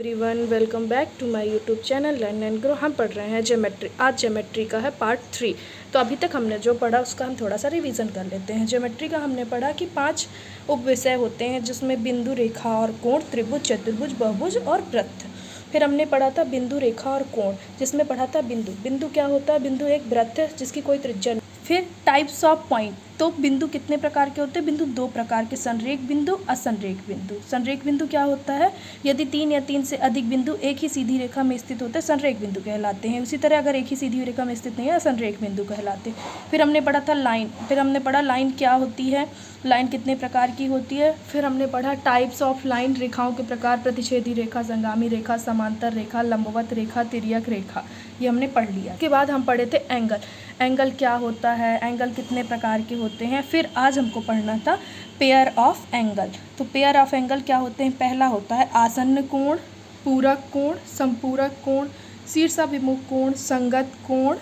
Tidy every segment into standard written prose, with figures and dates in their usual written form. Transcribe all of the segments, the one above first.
Everyone, welcome back to my YouTube channel learn and grow. हम पढ़ रहे हैं ज्योमेट्री। आज ज्योमेट्री का है पार्ट 3। तो अभी तक हमने जो पढ़ा उसका हम थोड़ा सा रिवीजन कर लेते हैं। ज्योमेट्री का हमने पढ़ा कि 5 उपविषय होते हैं जिसमें बिंदु, रेखा और कोण, त्रिभुज, चतुर्भुज, बहुभुज और वृत्त। फिर हमने पढ़ा था बिंदु, रेखा और कोण, जिसमें पढ़ा था बिंदु। बिंदु क्या होता है? बिंदु एक वृत्त है जिसकी कोई त्रिज्या नहीं। फिर टाइप्स ऑफ पॉइंट, तो बिंदु कितने प्रकार के होते हैं? बिंदु 2 प्रकार के, संरेख बिंदु, असंरेख बिंदु। संरेख बिंदु क्या होता है? यदि 3 या 3 से अधिक बिंदु एक ही सीधी रेखा में स्थित होते हैं संरेख बिंदु कहलाते हैं। उसी तरह अगर एक ही सीधी रेखा में स्थित नहीं है असंरेख बिंदु कहलाते हैं। फिर हमने पढ़ा था लाइन। फिर हमने पढ़ा लाइन क्या होती है, लाइन कितने प्रकार की होती है। फिर हमने पढ़ा टाइप्स ऑफ लाइन, रेखाओं के प्रकार, प्रतिच्छेदी रेखा, संगामी रेखा, समांतर रेखा, लंबवत रेखा, तिर्यक रेखा, ये हमने पढ़ लिया। उसके बाद हम पढ़े थे एंगल। एंगल क्या होता है, एंगल कितने प्रकार के होते हैं। फिर आज हमको पढ़ना था पेयर ऑफ एंगल। तो पेयर ऑफ एंगल क्या होते हैं? पहला होता है आसन्न कोण, पूरक कोण, संपूरक कोण, शीर्षाभिमुख कोण, संगत कोण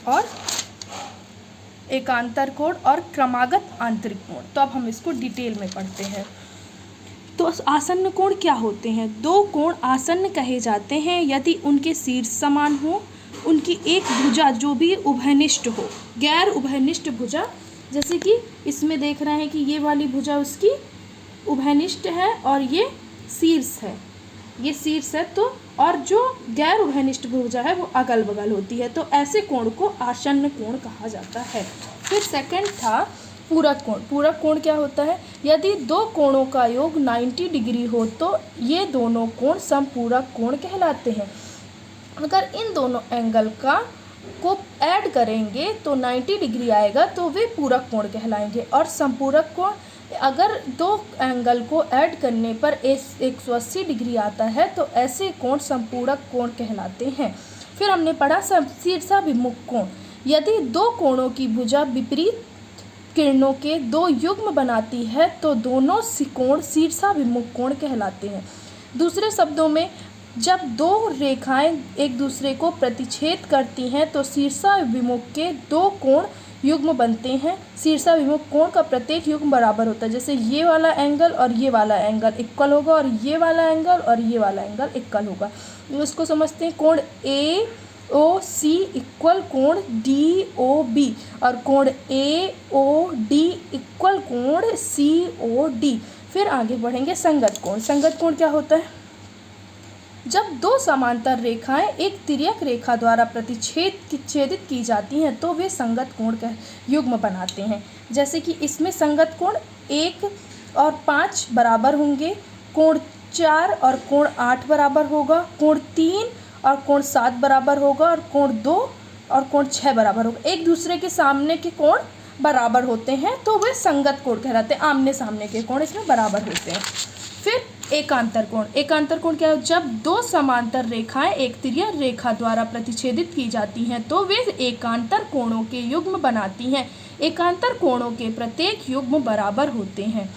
और एकांतर कोण और क्रमागत आंतरिक कोण। तो अब हम इसको डिटेल में पढ़ते हैं। तो आसन्न कोण क्या होते हैं? 2 कोण आसन्न कहे जाते हैं यदि उनके शीर्ष समान हो, उनकी एक भुजा जो भी उभयनिष्ठ हो। गैर उभयनिष्ठ भुजा, जैसे कि इसमें देख रहे हैं कि ये वाली भुजा उसकी उभयनिष्ठ है और ये शीर्ष है, ये शीर्ष है। तो और जो गैर उभयनिष्ठ भुजा है वो अगल बगल होती है। तो ऐसे कोण को आसन्न कोण कहा जाता है। फिर सेकंड था पूरक कोण। पूरक कोण क्या होता है? यदि 2 कोणों का योग 90 डिग्री हो तो ये दोनों कोण समपूरक कोण कहलाते हैं। अगर इन दोनों एंगल को ऐड करेंगे तो 90 डिग्री आएगा तो वे पूरक कोण कहलाएंगे। और संपूरक कोण, अगर 2 एंगल को ऐड करने पर 180 डिग्री आता है तो ऐसे कोण संपूरक कोण कहलाते हैं। फिर हमने पढ़ा शीर्षाभिमुख कोण। यदि 2 कोणों की भुजा विपरीत किरणों के 2 युग्म बनाती है तो दोनों कोण शीर्षाभिमुख कोण कहलाते हैं। दूसरे शब्दों में, जब 2 रेखाएं एक दूसरे को प्रतिच्छेद करती हैं तो शीर्षाभिमुख के 2 कोण युग्म बनते हैं। शीर्षाभिमुख कोण का प्रत्येक युग्म बराबर होता है। जैसे ये वाला एंगल और ये वाला एंगल इक्वल होगा और ये वाला एंगल और ये वाला एंगल इक्वल होगा। तो इसको समझते हैं। कोण AOC इक्वल कोण DOB और कोण AOD इक्वल कोण COD। फिर आगे बढ़ेंगे संगत कोण। संगत कोण क्या होता है? जब 2 समांतर रेखाएं एक तिर्यक रेखा द्वारा छेदित की जाती हैं तो वे संगत कोण का युग्म बनाते हैं। जैसे कि इसमें संगत कोण 1 और 5 बराबर होंगे, कोण 4 और कोण 8 बराबर होगा, कोण 3 और कोण 7 बराबर होगा और कोण 2 और कोण 6 बराबर होगा। एक दूसरे के सामने के कोण बराबर होते हैं तो वे संगत कोण कहलाते हैं। आमने सामने के कोण इसमें बराबर होते हैं। फिर एकांतर कोण। एकांतर कोण क्या है? जब 2 समांतर रेखाएं एक तिर्यक रेखा द्वारा प्रतिच्छेदित की जाती हैं तो वे एकांतर कोणों के युग्म बनाती हैं। एकांतर कोणों के प्रत्येक युग्म बराबर होते हैं।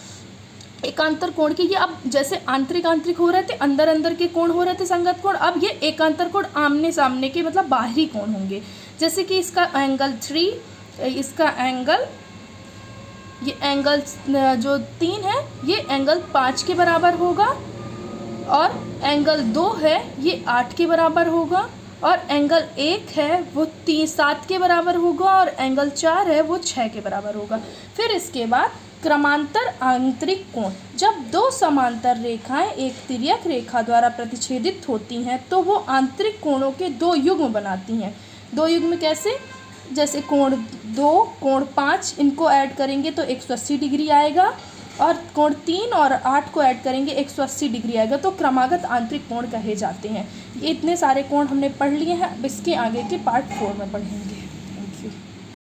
एकांतर कोण के ये, अब जैसे आंतरिक आंतरिक हो रहे थे, अंदर अंदर के कोण हो रहे थे संगत कोण, अब ये एकांतर कोण आमने सामने के मतलब बाहरी कोण होंगे। जैसे कि इसका एंगल 3, इसका एंगल, ये एंगल जो 3 है ये एंगल 5 के बराबर होगा और एंगल 2 है ये 8 के बराबर होगा और एंगल 1 है वो 7 के बराबर होगा और एंगल 4 है वो 6 के बराबर होगा। फिर इसके बाद क्रमांतर आंतरिक कोण। जब 2 समांतर रेखाएं एक तिर्यक रेखा द्वारा प्रतिच्छेदित होती हैं तो वो आंतरिक कोणों के 2 युग्म बनाती हैं। 2 युग्म कैसे? जैसे कोण 2, कोण 5, इनको ऐड करेंगे तो 180 डिग्री आएगा और कोण 3 और 8 को ऐड करेंगे 180 डिग्री आएगा। तो क्रमागत आंतरिक कोण कहे जाते हैं। ये इतने सारे कोण हमने पढ़ लिए हैं। अब इसके आगे के पार्ट 4 में पढ़ेंगे।